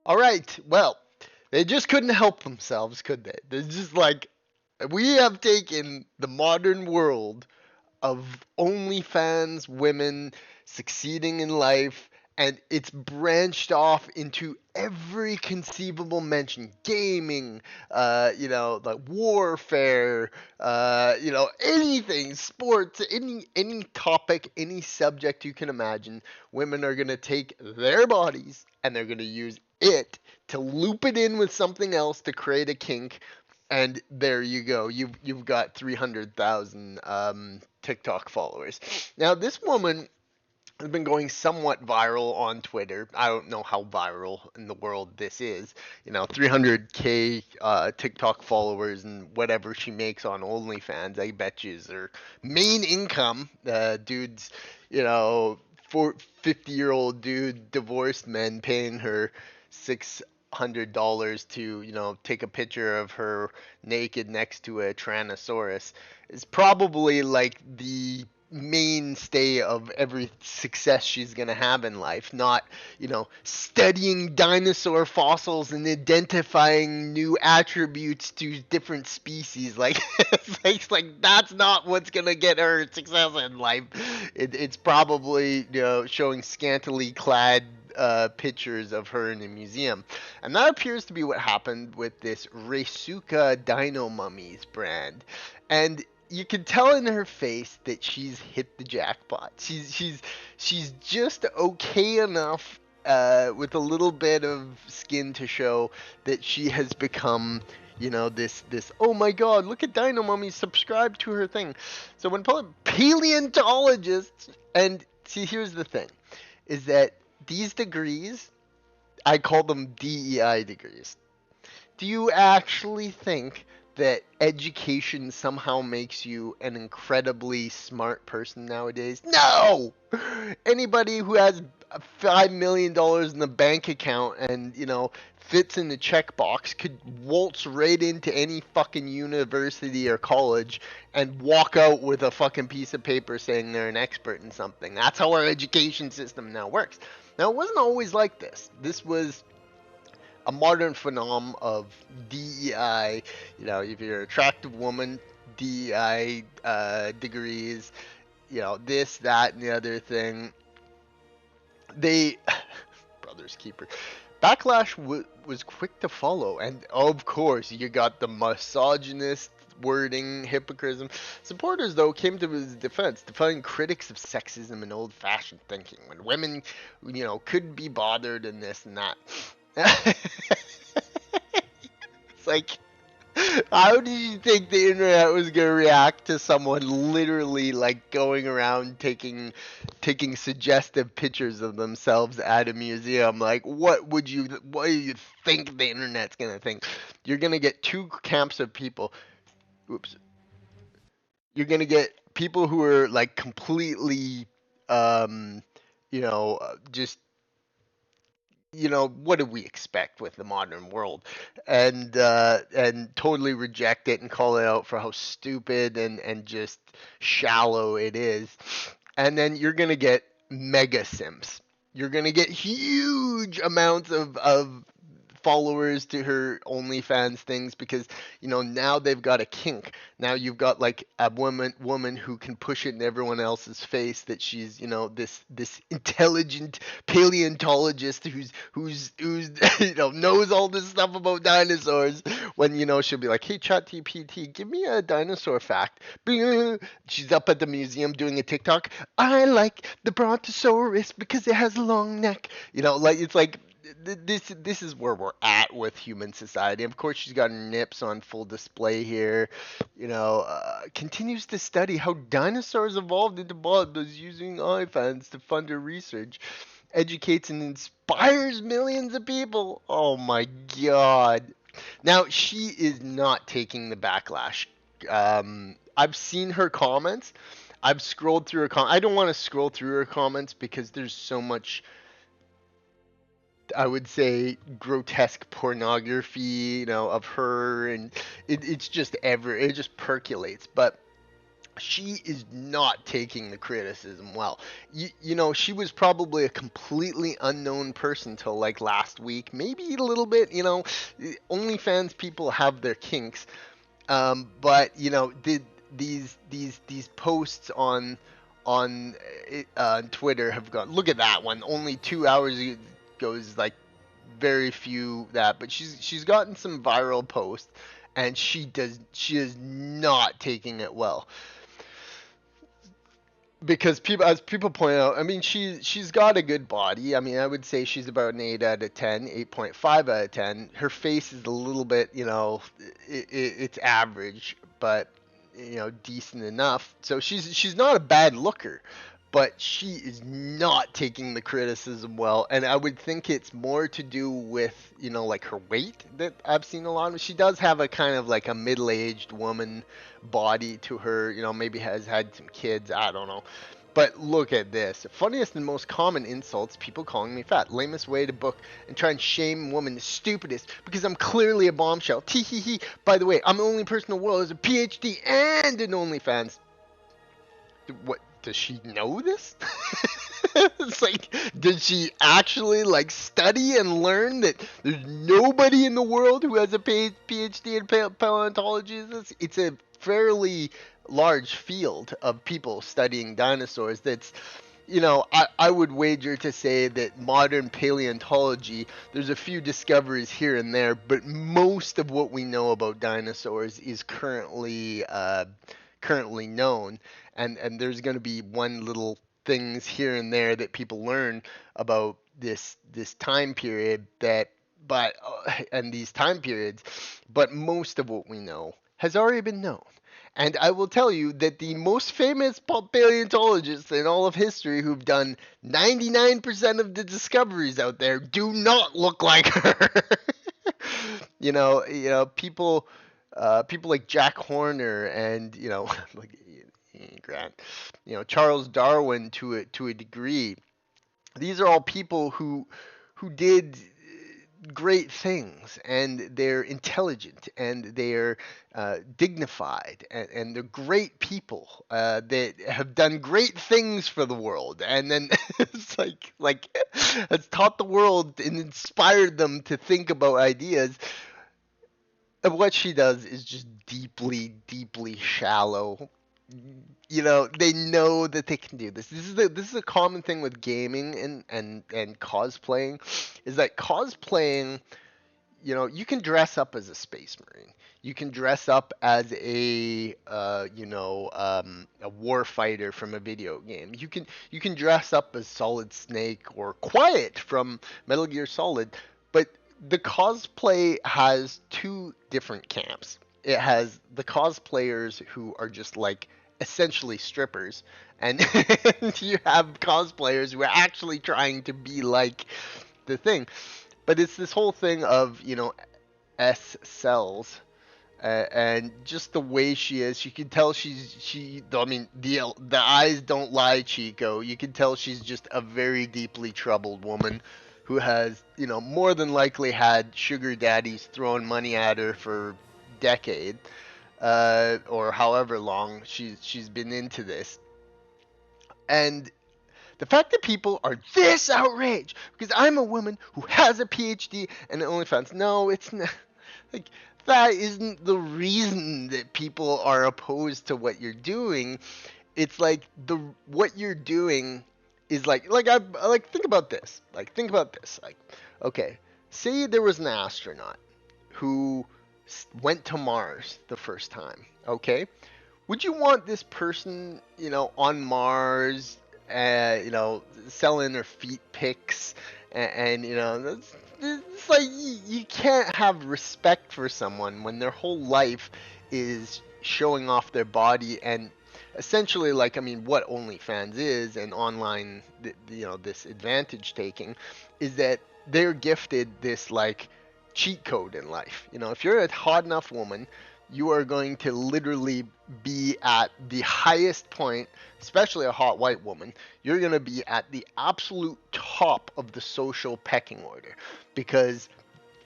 All right. Well, they just couldn't help themselves, could they? They're just like, we have taken the modern world of OnlyFans women succeeding in life, and it's branched off into every conceivable mention: gaming, like warfare, anything, sports, any topic, any subject you can imagine. Women are gonna take their bodies and they're gonna use it to loop it in with something else to create a kink, and there you go. You've got 300,000 TikTok followers. Now this woman has been going somewhat viral on Twitter. I don't know how viral in the world this is. 300k TikTok followers and whatever she makes on OnlyFans. I bet you is her main income. Dudes, you know, 50-year-old dude, divorced men paying her $600 to take a picture of her naked next to a Tyrannosaurus is probably like the mainstay of every success she's going to have in life, not studying dinosaur fossils and identifying new attributes to different species. Like it's like that's not what's going to get her success in life. It's probably showing scantily clad pictures of her in a museum. And that appears to be what happened with this Reysuka Dino Mummies brand. And you can tell in her face that she's hit the jackpot. She's just okay enough with a little bit of skin to show that she has become this oh my god, look at Dino Mummy, subscribe to her thing. So when paleontologists, and see, here's the thing, is that these degrees, I call them DEI degrees. Do you actually think that education somehow makes you an incredibly smart person nowadays? No! Anybody who has $5 million in the bank account and, fits in the checkbox could waltz right into any fucking university or college and walk out with a fucking piece of paper saying they're an expert in something. That's how our education system now works. Now, it wasn't always like this. This was a modern phenomenon of DEI. If you're an attractive woman, DEI degrees. This, that, and the other thing. They, brothers keeper. Backlash was quick to follow, and of course, you got the misogynist wording, hypocrisy. Supporters, though, came to his defense, defying critics of sexism and old-fashioned thinking, when women, couldn't be bothered and this and that. It's like, how did you think the internet was gonna react to someone literally like going around taking suggestive pictures of themselves at a museum? Like, what do you think the internet's gonna think? You're gonna get two camps of people. Oops. You're gonna get people who are like completely, um, just what do we expect with the modern world, and totally reject it and call it out for how stupid and just shallow it is. And then you're gonna get mega simps. You're gonna get huge amounts of followers to her OnlyFans things, because now they've got a kink. Now you've got like a woman who can push it in everyone else's face that she's this intelligent paleontologist who's knows all this stuff about dinosaurs, when she'll be like, hey ChatGPT, give me a dinosaur fact. She's up at the museum doing a TikTok. I like the brontosaurus because it has a long neck. Like, it's like this is where we're at with human society. Of course, she's got her nips on full display here. Continues to study how dinosaurs evolved into bubbles using iPhones to fund her research. Educates and inspires millions of people. Oh my god. Now, she is not taking the backlash. I've seen her comments. I've scrolled through her I don't want to scroll through her comments because there's so much, I would say, grotesque pornography, of her, and it just percolates. But she is not taking the criticism well. You know, she was probably a completely unknown person till like last week, maybe a little bit. You know, OnlyFans people have their kinks, but you know, did these posts on Twitter have gone? Look at that one. Only 2 hours ago is like very few that, but she's gotten some viral posts, and she is not taking it well because people, as people point out, I mean, she's got a good body. I mean, I would say she's about an 8 out of 10, 8.5 out of 10. Her face is a little bit, you know, it's average, but you know, decent enough. So she's not a bad looker, but she is not taking the criticism well, and I would think it's more to do with, you know, like her weight that I've seen a lot of. She does have a kind of like a middle-aged woman body to her, you know, maybe has had some kids, I don't know. But look at this. Funniest and most common insults, people calling me fat. Lamest way to book and try and shame woman. The stupidest, because I'm clearly a bombshell. Tee hee hee. By the way, I'm the only person in the world who has a PhD and an OnlyFans. What, does she know this? It's like, did she actually like study and learn that there's nobody in the world who has a PhD in paleontology? It's a fairly large field of people studying dinosaurs. That's, you know, I would wager to say that modern paleontology, there's a few discoveries here and there, but most of what we know about dinosaurs is currently known, and there's going to be one little things here and there that people learn about this time period that, but and these time periods, but most of what we know has already been known. And I will tell you that the most famous paleontologists in all of history who've done 99% of the discoveries out there do not look like her. People, people like Jack Horner and, you know, like Grant, you know, Charles Darwin to a degree. These are all people who did great things, and they're intelligent, and they're dignified, and they're great people that have done great things for the world, and then it's like has taught the world and inspired them to think about ideas. And what she does is just deeply, deeply shallow. You know, they know that they can do this. This is a common thing with gaming and cosplaying, is that cosplaying, you know, you can dress up as a space marine. You can dress up as a war fighter from a video game. You can dress up as Solid Snake or Quiet from Metal Gear Solid, but the cosplay has two different camps. It has the cosplayers who are just like essentially strippers, and and you have cosplayers who are actually trying to be like the thing. But it's this whole thing of, you know, S cells, and just the way she is, you can tell she. I mean, the eyes don't lie, Chico. You can tell she's just a very deeply troubled woman who has, you know, more than likely had sugar daddies throwing money at her for decade, or however long she's been into this. And the fact that people are this outraged because I'm a woman who has a PhD and an OnlyFans. No, it's not. Like, that isn't the reason that people are opposed to what you're doing. It's like the what you're doing is like think about this. Like, okay, say there was an astronaut who went to Mars the first time. Okay, would you want this person, you know, on Mars, you know, selling their feet pics, and you know, it's like you can't have respect for someone when their whole life is showing off their body and essentially, like, I mean, what OnlyFans is and online, you know, this advantage taking is that they're gifted this like cheat code in life. You know, if you're a hot enough woman, you are going to literally be at the highest point, especially a hot white woman. You're going to be at the absolute top of the social pecking order because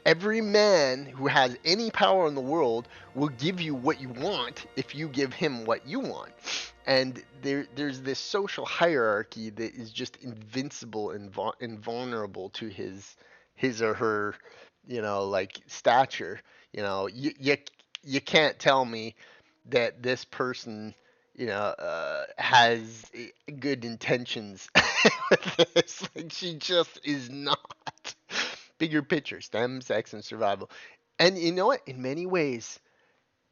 every man who has any power in the world will give you what you want if you give him what you want. And there's this social hierarchy that is just invincible and invulnerable to his or her, like stature. You can't tell me that this person, has good intentions with this. Like, she just is not. Bigger picture, STEM, sex, and survival. And you know what? In many ways,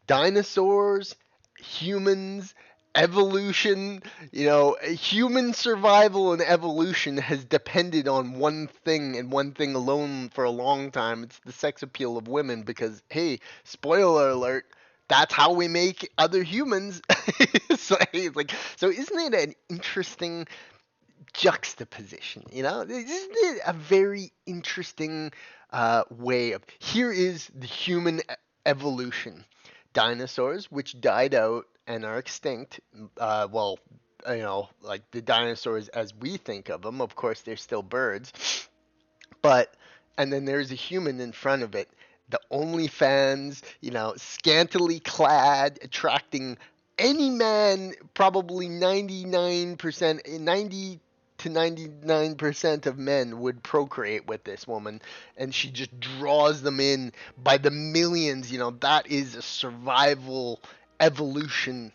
dinosaurs, humans, evolution, human survival and evolution has depended on one thing and one thing alone for a long time. It's the sex appeal of women because, hey, spoiler alert, that's how we make other humans. So isn't it an interesting juxtaposition? Isn't it a very interesting way of, here is the human evolution. Dinosaurs, which died out and are extinct, well, like the dinosaurs as we think of them, of course, they're still birds, but, and then there's a human in front of it. The OnlyFans, scantily clad, attracting any man, probably 99%, 90 to 99% of men would procreate with this woman, and she just draws them in by the millions. That is a survival evolution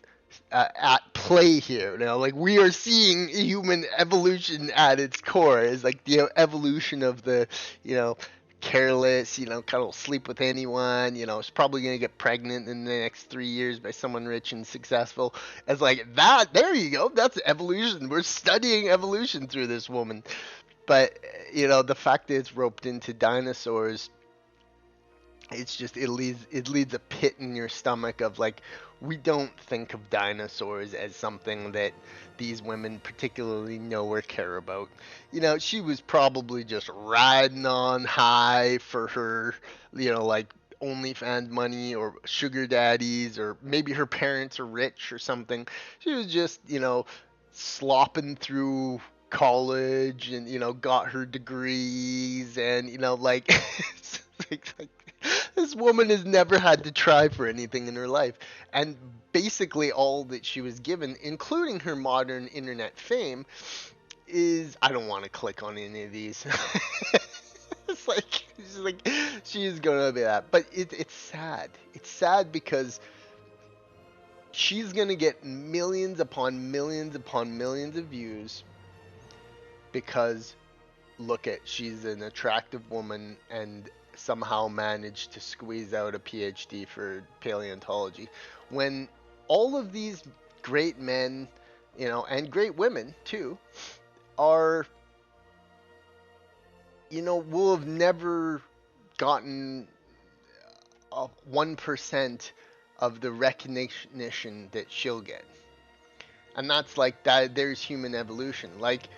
at play here. Like, we are seeing human evolution at its core. Is like the evolution of the, careless, kind of sleep with anyone, is probably going to get pregnant in the next 3 years by someone rich and successful. It's like that, there you go. That's evolution. We're studying evolution through this woman. But, the fact that it's roped into dinosaurs, it's just, it leads a pit in your stomach of, like, we don't think of dinosaurs as something that these women particularly know or care about. She was probably just riding on high for her, like, OnlyFans money or sugar daddies, or maybe her parents are rich or something. She was just, slopping through college and, got her degrees and, like, like this woman has never had to try for anything in her life. And basically all that she was given, including her modern internet fame, is, I don't want to click on any of these. She's gonna be that. But it's sad. It's sad because she's gonna get millions upon millions upon millions of views because, she's an attractive woman and somehow managed to squeeze out a PhD for paleontology, when all of these great men, and great women too, are, will have never gotten 1% of the recognition that she'll get. And that's like that. There's human evolution. Like,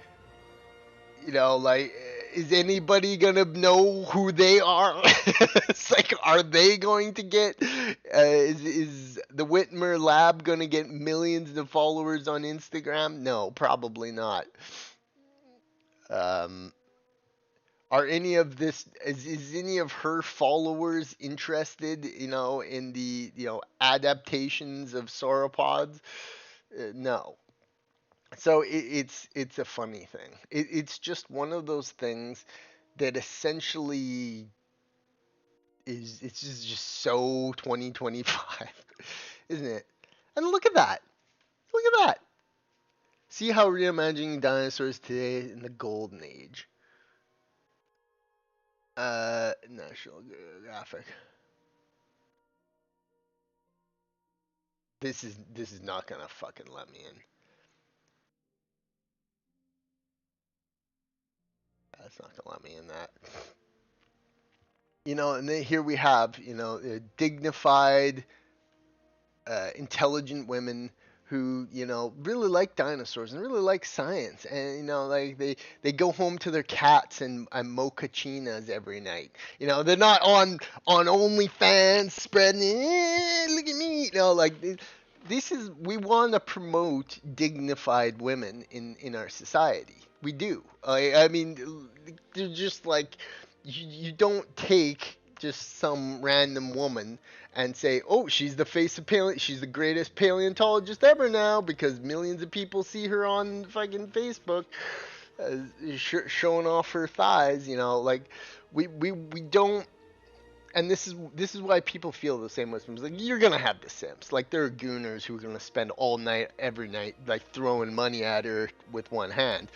is anybody gonna know who they are? It's like, are they going to get, is the Whitmer lab gonna get millions of followers on Instagram? No, probably not. Um, are any of this, is any of her followers interested, in the, adaptations of sauropods? No. So it's a funny thing. It's just one of those things that essentially is, it's just so 2025, isn't it? And look at that. Look at that. See how reimagining dinosaurs today in the golden age. National Geographic. This is not gonna fucking let me in. That's not gonna let me in that. And then here we have, dignified, intelligent women who, really like dinosaurs and really like science, and, like, they go home to their cats and mochachinas every night. They're not on OnlyFans spreading, look at me. Like, this is, we want to promote dignified women in our society. We do. I mean, they're just like, you don't take just some random woman and say, "Oh, she's the face of she's the greatest paleontologist ever now because millions of people see her on fucking Facebook, showing off her thighs." Like we don't. And this is why people feel the same Muslims. Like, you're gonna have the simps. Like, there are gooners who are gonna spend all night, every night, like throwing money at her with one hand.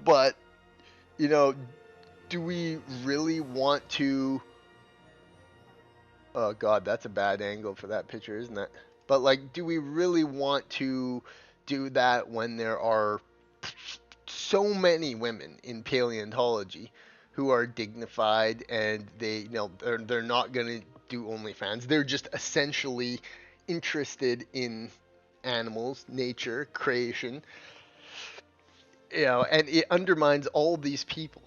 But do we really want to? Oh God, that's a bad angle for that picture, isn't it? But like, do we really want to do that when there are so many women in paleontology who are dignified, and they're not gonna do OnlyFans. They're just essentially interested in animals, nature, creation. And it undermines all these people.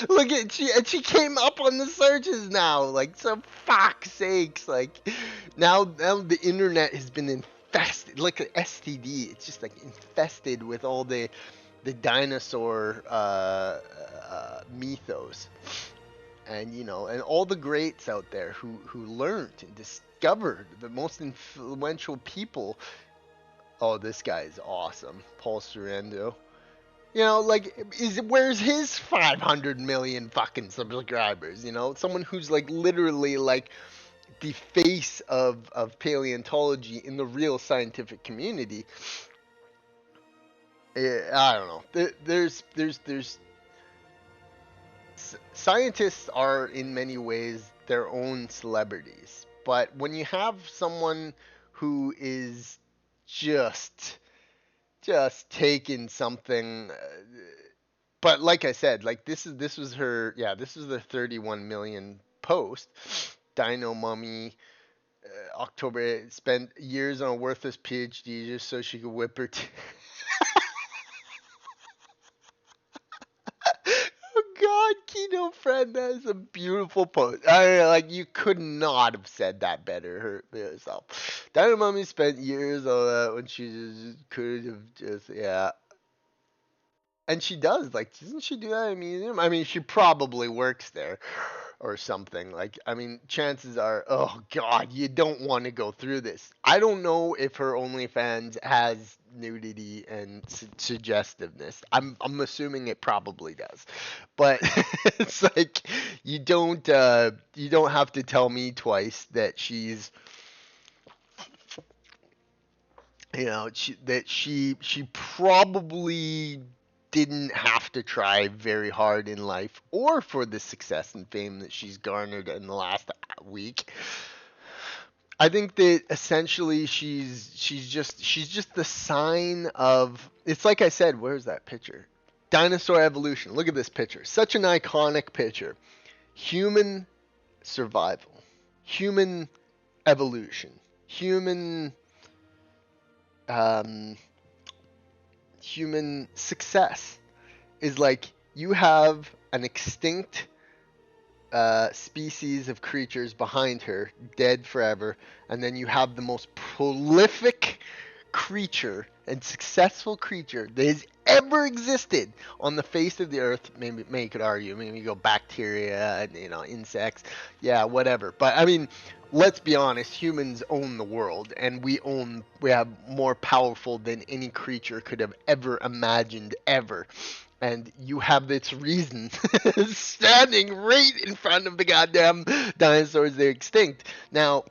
Look at she came up on the searches now. Like, some fuck's sakes. Like, now the internet has been infested. Look at STD. It's just like infested with all the dinosaur mythos, and and all the greats out there who learned and discovered the most influential people. Oh, this guy is awesome, Paul Sorrento. Like, where's his 500 million fucking subscribers? Someone who's like literally like the face of paleontology in the real scientific community. I don't know. There's scientists are in many ways their own celebrities, but when you have someone who is just taking something, but like I said, like, this was her, yeah, this was the 31 million post. Dino Mommy, October, spent years on a worthless PhD just so she could whip her Oh God, Kino friend, that is a beautiful post. I mean, like, you could not have said that better herself. Dino Mommy spent years on that when she just could have just, yeah. And she does, like, doesn't she do that in a museum? I mean, she probably works there or something. Like, I mean, chances are, oh God, you don't want to go through this. I don't know if her OnlyFans has nudity and suggestiveness. I'm assuming it probably does, but it's like, you don't have to tell me twice that she's she probably didn't have to try very hard in life or for the success and fame that she's garnered in the last week. I think that essentially she's just the sign of, it's like I said, where's that picture? Dinosaur evolution. Look at this picture. Such an iconic picture. Human survival. Human evolution. Um, human success is like, you have an extinct species of creatures behind her, dead forever, and then you have the most prolific creature and successful creature that has ever existed on the face of the earth. Maybe you could argue, maybe you go bacteria and insects, yeah, whatever. But I mean, let's be honest, humans own the world, and we have more powerful than any creature could have ever imagined ever. And you have this reason standing right in front of the goddamn dinosaurs. They're extinct. Now,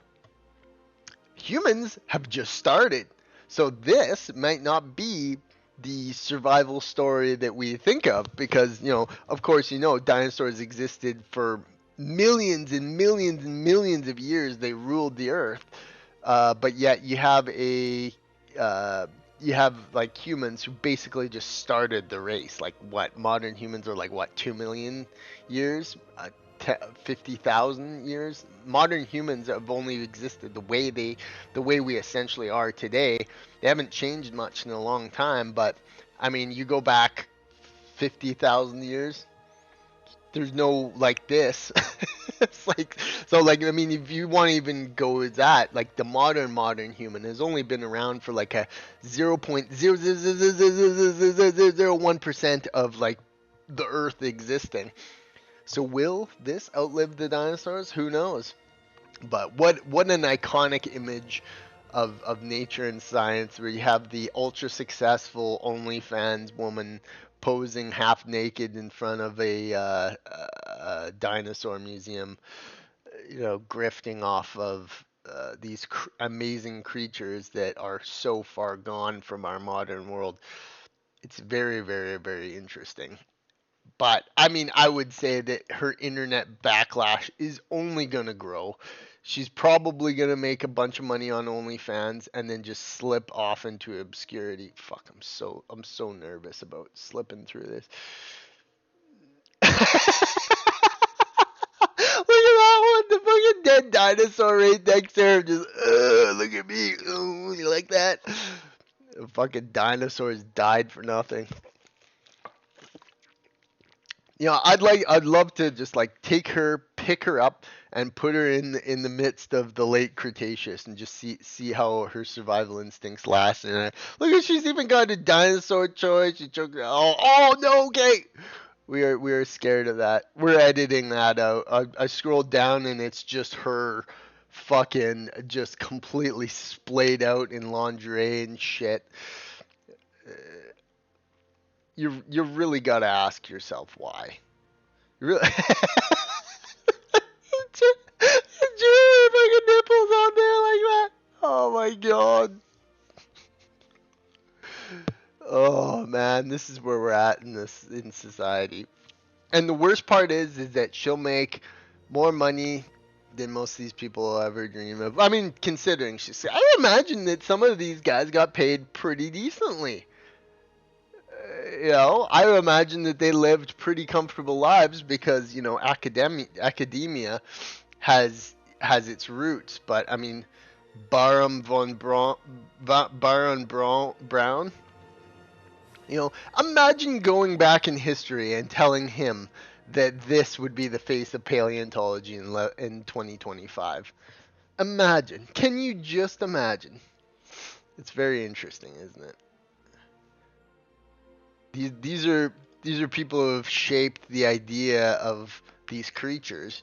humans have just started. So this might not be the survival story that we think of, because, of course, dinosaurs existed for millions and millions and millions of years. They ruled the earth. But yet you have like humans who basically just started the race. Like, what, modern humans are like, what, 2 million years, 50,000 years. Modern humans have only existed the way we essentially are today. They haven't changed much in a long time, but I mean, you go back 50,000 years, there's no like this. It's like, so like, I mean, if you want to even go with that, like, the modern human has only been around for like a 0.00001% of like the earth existing. So will this outlive the dinosaurs? Who knows? But what an iconic image of nature and science, where you have the ultra successful OnlyFans woman posing half naked in front of a dinosaur museum, grifting off of these amazing creatures that are so far gone from our modern world. It's very, very, very interesting. But I mean, I would say that her internet backlash is only gonna grow. She's probably gonna make a bunch of money on OnlyFans and then just slip off into obscurity. Fuck, I'm so nervous about slipping through this. Look at that one, the fucking dead dinosaur right next to her. Just, look at me. You like that? The fucking dinosaurs died for nothing. I'd love to just like take her, pick her up, and put her in the midst of the late Cretaceous and just see how her survival instincts last. And look at, she's even got a dinosaur choice. She choked. Oh no, okay. We are scared of that. We're editing that out. I scrolled down and it's just her, fucking just completely splayed out in lingerie and shit. You really gotta ask yourself why. You really. Julie fucking nipples on there like that. Oh my god. Oh man, this is where we're at in society. And the worst part is that she'll make more money than most of these people will ever dream of. I mean, considering I imagine that some of these guys got paid pretty decently. I imagine that they lived pretty comfortable lives because academia has its roots. But I mean, Baron Brown. Imagine going back in history and telling him that this would be the face of paleontology in 2025. Imagine. Can you just imagine? It's very interesting, isn't it? These are people who have shaped the idea of these creatures,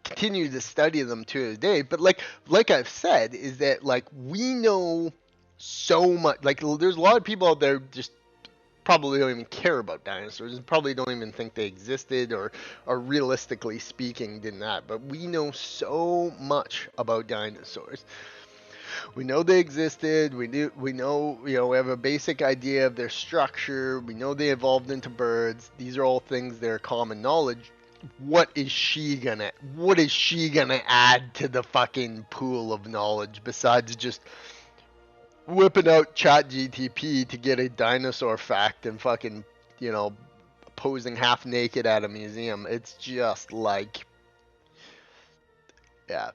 continue to study them to this day. But like I've said, is that like we know so much. Like there's a lot of people out there just probably don't even care about dinosaurs and probably don't even think they existed or realistically speaking did not. But we know so much about dinosaurs. We know they existed. We have a basic idea of their structure. We know they evolved into birds. These are all things that are common knowledge. What is she gonna add to the fucking pool of knowledge besides just whipping out ChatGTP to get a dinosaur fact and fucking, you know, posing half naked at a museum? It's just like, yeah.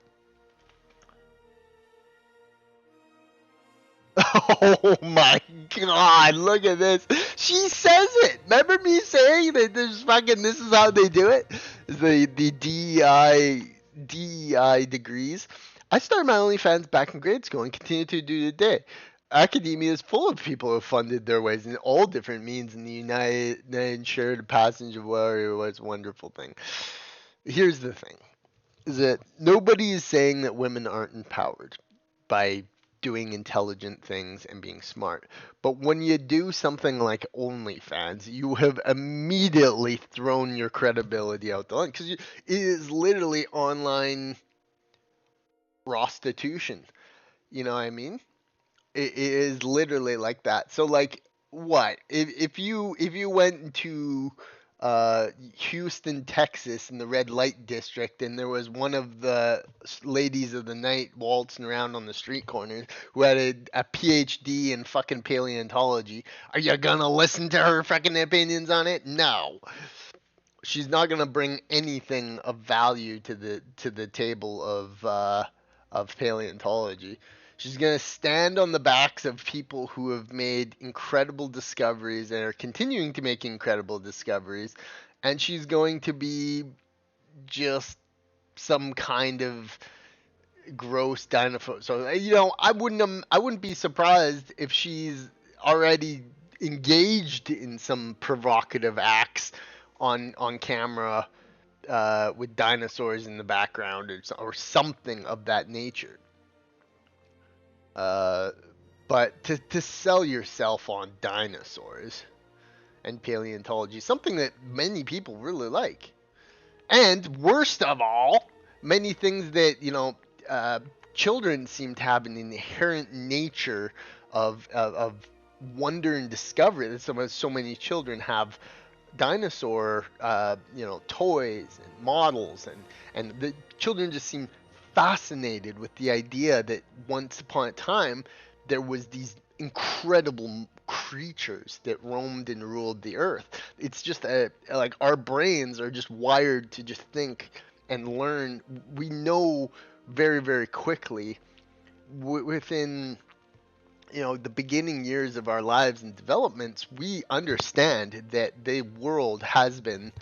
Oh my god, look at this. She says it. Remember me saying that there's fucking, this is how they do it? The DEI degrees. I started my OnlyFans back in grade school and continue to do today. Academia is full of people who funded their ways in all different means, and the United shared passage of glory was a wonderful thing. Here's the thing, is that nobody is saying that women aren't empowered by doing intelligent things and being smart. But when you do something like OnlyFans, you have immediately thrown your credibility out the line because it is literally online prostitution. You know what I mean? It is literally like that. So like what? If you went to Houston, Texas in the red light district and there was one of the ladies of the night waltzing around on the street corners who had a PhD in fucking paleontology, are you gonna listen to her fucking opinions on it? No. She's not gonna bring anything of value to the table of paleontology. She's gonna stand on the backs of people who have made incredible discoveries and are continuing to make incredible discoveries, and she's going to be just some kind of gross dinosaur. So I wouldn't be surprised if she's already engaged in some provocative acts on camera with dinosaurs in the background or something of that nature. Uh, but to sell yourself on dinosaurs and paleontology, something that many people really like. And worst of all, many things that, uh, children seem to have an inherent nature of wonder and discovery. That so many children have dinosaur, toys and models, and the children just seem fascinated with the idea that once upon a time there was these incredible creatures that roamed and ruled the earth. It's just like our brains are just wired to just think and learn. We know very, very quickly within the beginning years of our lives and developments, we understand that the world has been,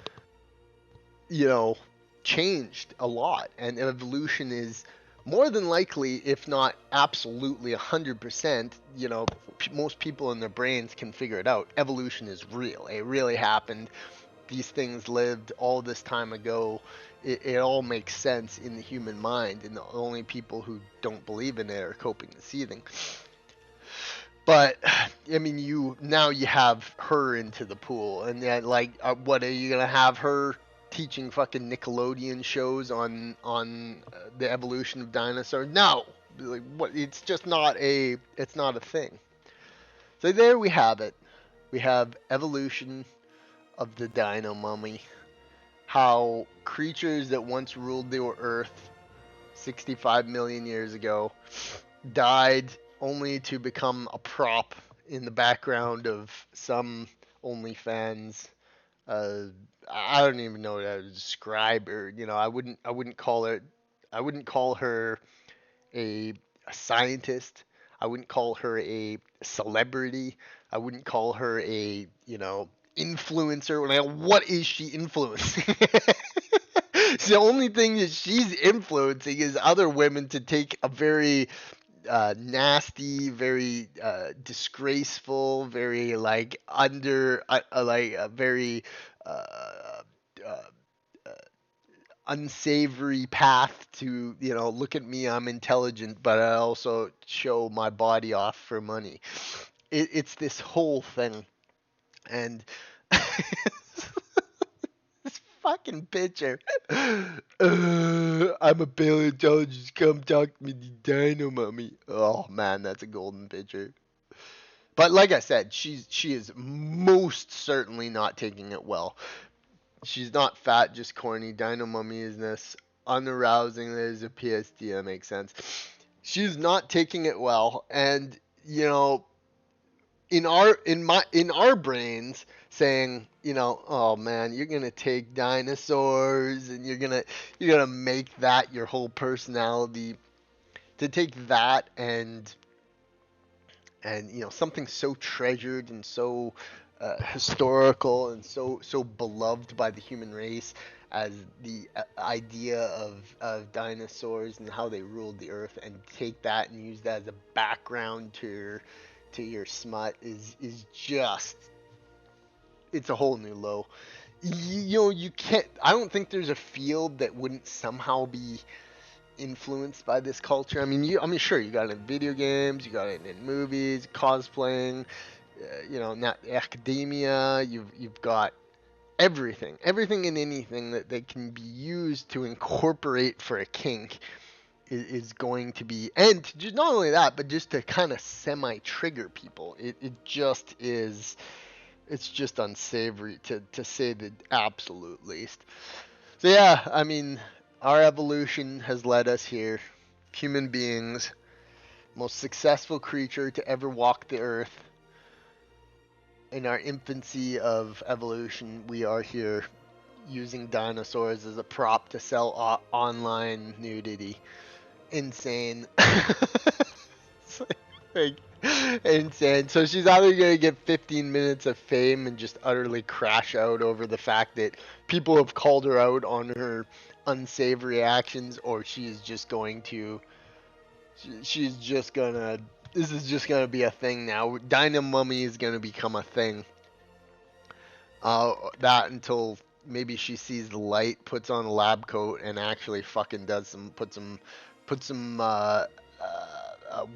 you know, changed a lot, and evolution is more than likely, if not absolutely 100%, most people in their brains can figure it out. Evolution is real. It really happened. These things lived all this time ago. It all makes sense in the human mind, and the only people who don't believe in it are coping and seething. But I mean, you have her into the pool, and then like, what are you gonna have her teaching fucking Nickelodeon shows on the evolution of dinosaurs? No, like what? It's not a thing. So there we have it. We have evolution of the Dino Mummy. How creatures that once ruled the Earth 65 million years ago died only to become a prop in the background of some OnlyFans. Uh, I don't even know how to describe her. I wouldn't call her a, a scientist. I wouldn't call her a celebrity. I wouldn't call her a, influencer. What is she influencing? The only thing that she's influencing is other women to take a very nasty, very disgraceful, very like like a very uh, uh, unsavory path to, look at me, I'm intelligent, but I also show my body off for money. It's this whole thing, and this fucking picture. I'm a paleontologist. Come talk to me, the Dino Mommy. Oh man, that's a golden picture. But like I said, she is most certainly not taking it well. She's not fat, just corny. Dino Mummy is this unarousing. There's a PSD. That makes sense. She's not taking it well, and in our brains saying, oh man, you're gonna take dinosaurs and you're gonna make that your whole personality. To take that and something so treasured and so historical and so beloved by the human race as the idea of dinosaurs and how they ruled the earth, and take that and use that as a background to your smut is just, it's a whole new low. You can't. I don't think there's a field that wouldn't somehow be influenced by this culture. I mean, sure, you got it in video games, you got it in movies, cosplaying, not academia. You've got everything and anything that can be used to incorporate for a kink is going to be, and just not only that, but just to kind of semi-trigger people. It just is. It's just unsavory to say the absolute least. So yeah, I mean, our evolution has led us here. Human beings, most successful creature to ever walk the earth. In our infancy of evolution, we are here using dinosaurs as a prop to sell online nudity. Insane. It's like, insane. So she's either gonna get 15 minutes of fame and just utterly crash out over the fact that people have called her out on her unsavory actions, or she's just going to, she's just gonna, this is just gonna be a thing now. Dino Mummy is gonna become a thing. That until maybe she sees the light, puts on a lab coat, and actually fucking does some put some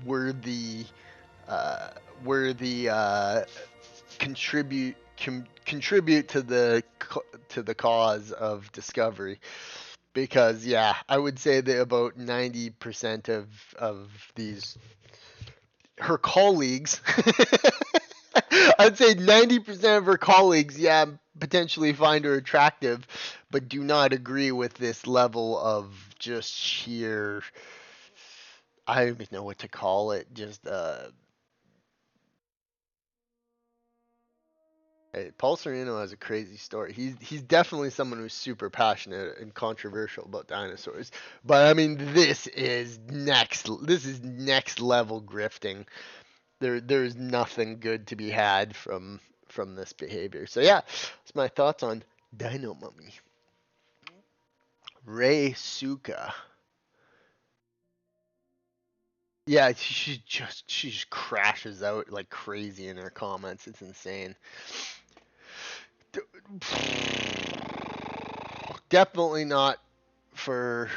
worthy uh, worthy contribute to the cause of discovery. Because yeah, I would say that about 90% of these her colleagues I'd say 90% of her colleagues, yeah, potentially find her attractive, but do not agree with this level of just sheer, I don't even know what to call it, just Paul Sereno has a crazy story. He's definitely someone who's super passionate and controversial about dinosaurs. But I mean, this is next level grifting. There's nothing good to be had from this behavior. So yeah, that's my thoughts on Dino Mommy. Reysuka. Yeah, she just crashes out like crazy in her comments. It's insane. Definitely not for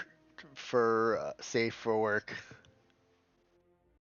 safe for work.